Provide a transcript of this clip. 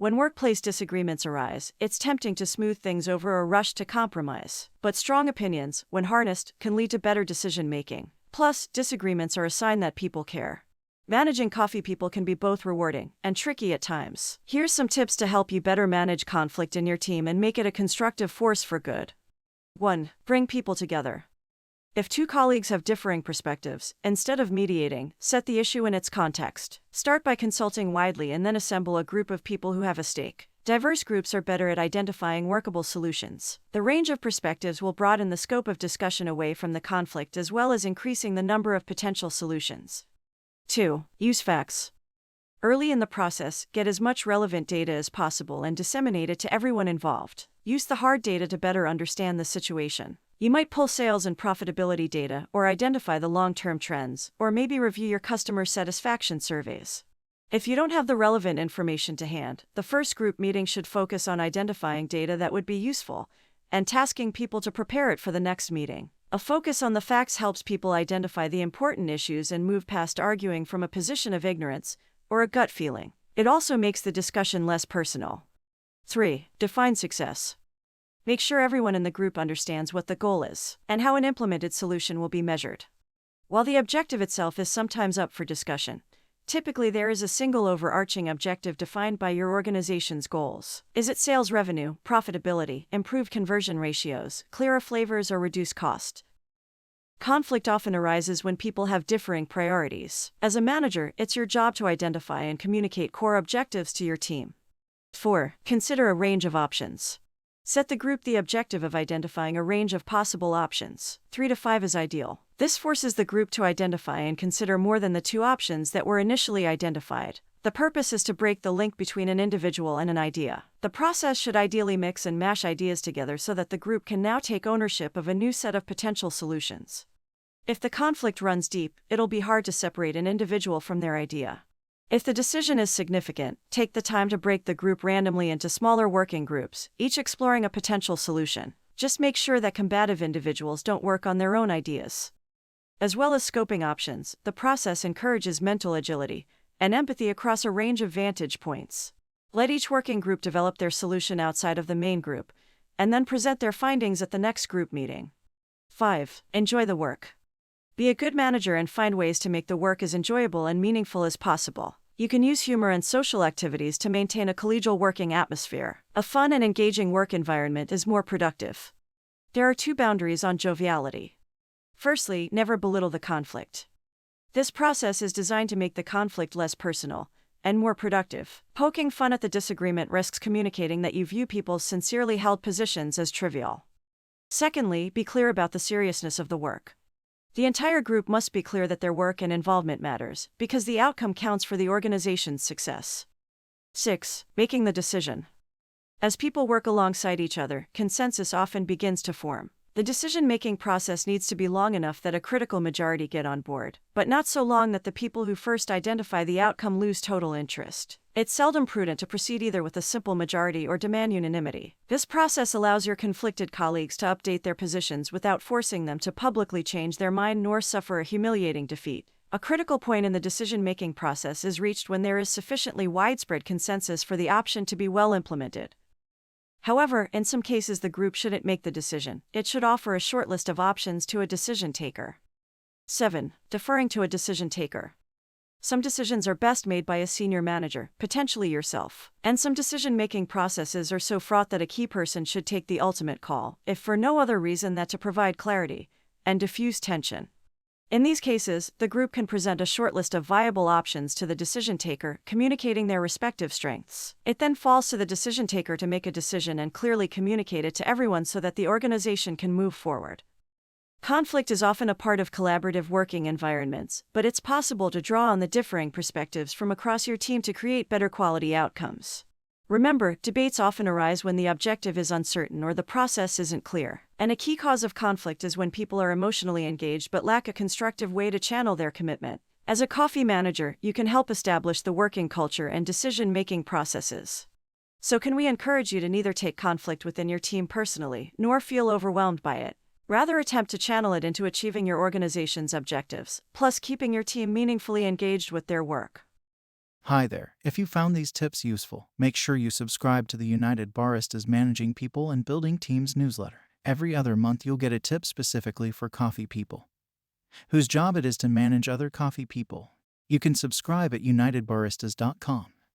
When workplace disagreements arise, it's tempting to smooth things over or rush to compromise. But strong opinions, when harnessed, can lead to better decision-making. Plus, disagreements are a sign that people care. Managing coffee people can be both rewarding and tricky at times. Here's some tips to help you better manage conflict in your team and make it a constructive force for good. 1. Bring people together. If two colleagues have differing perspectives, instead of mediating, set the issue in its context. Start by consulting widely and then assemble a group of people who have a stake. Diverse groups are better at identifying workable solutions. The range of perspectives will broaden the scope of discussion away from the conflict as well as increasing the number of potential solutions. 2. Use facts. Early in the process, get as much relevant data as possible and disseminate it to everyone involved. Use the hard data to better understand the situation. You might pull sales and profitability data, or identify the long-term trends, or maybe review your customer satisfaction surveys. If you don't have the relevant information to hand, the first group meeting should focus on identifying data that would be useful, and tasking people to prepare it for the next meeting. A focus on the facts helps people identify the important issues and move past arguing from a position of ignorance, or a gut feeling. It also makes the discussion less personal. 3. Define success. Make sure everyone in the group understands what the goal is, and how an implemented solution will be measured. While the objective itself is sometimes up for discussion, typically there is a single overarching objective defined by your organization's goals. Is it sales revenue, profitability, improved conversion ratios, clearer flavors, or reduced cost? Conflict often arises when people have differing priorities. As a manager, it's your job to identify and communicate core objectives to your team. 4. Consider a range of options. Set the group the objective of identifying a range of possible options. 3 to 5 is ideal. This forces the group to identify and consider more than the 2 options that were initially identified. The purpose is to break the link between an individual and an idea. The process should ideally mix and mash ideas together so that the group can now take ownership of a new set of potential solutions. If the conflict runs deep, it'll be hard to separate an individual from their idea. If the decision is significant, take the time to break the group randomly into smaller working groups, each exploring a potential solution. Just make sure that combative individuals don't work on their own ideas. As well as scoping options, the process encourages mental agility and empathy across a range of vantage points. Let each working group develop their solution outside of the main group, and then present their findings at the next group meeting. 5. Enjoy the work. Be a good manager and find ways to make the work as enjoyable and meaningful as possible. You can use humor and social activities to maintain a collegial working atmosphere. A fun and engaging work environment is more productive. There are 2 boundaries on joviality. Firstly, never belittle the conflict. This process is designed to make the conflict less personal and more productive. Poking fun at the disagreement risks communicating that you view people's sincerely held positions as trivial. Secondly, be clear about the seriousness of the work. The entire group must be clear that their work and involvement matters, because the outcome counts for the organization's success. 6. Making the decision. As people work alongside each other, consensus often begins to form. The decision-making process needs to be long enough that a critical majority get on board, but not so long that the people who first identify the outcome lose total interest. It's seldom prudent to proceed either with a simple majority or demand unanimity. This process allows your conflicted colleagues to update their positions without forcing them to publicly change their mind nor suffer a humiliating defeat. A critical point in the decision-making process is reached when there is sufficiently widespread consensus for the option to be well implemented. However, in some cases the group shouldn't make the decision. It should offer a short list of options to a decision taker. 7. Deferring to a decision taker. Some decisions are best made by a senior manager, potentially yourself. And some decision-making processes are so fraught that a key person should take the ultimate call, if for no other reason than to provide clarity and diffuse tension. In these cases, the group can present a short list of viable options to the decision taker, communicating their respective strengths. It then falls to the decision taker to make a decision and clearly communicate it to everyone so that the organization can move forward. Conflict is often a part of collaborative working environments, but it's possible to draw on the differing perspectives from across your team to create better quality outcomes. Remember, debates often arise when the objective is uncertain or the process isn't clear. And a key cause of conflict is when people are emotionally engaged but lack a constructive way to channel their commitment. As a coffee manager, you can help establish the working culture and decision-making processes. So can we encourage you to neither take conflict within your team personally, nor feel overwhelmed by it. Rather attempt to channel it into achieving your organization's objectives, plus keeping your team meaningfully engaged with their work. Hi there. If you found these tips useful, make sure you subscribe to the United Baristas Managing People and Building Teams newsletter. Every other month you'll get a tip specifically for coffee people, whose job it is to manage other coffee people. You can subscribe at unitedbaristas.com.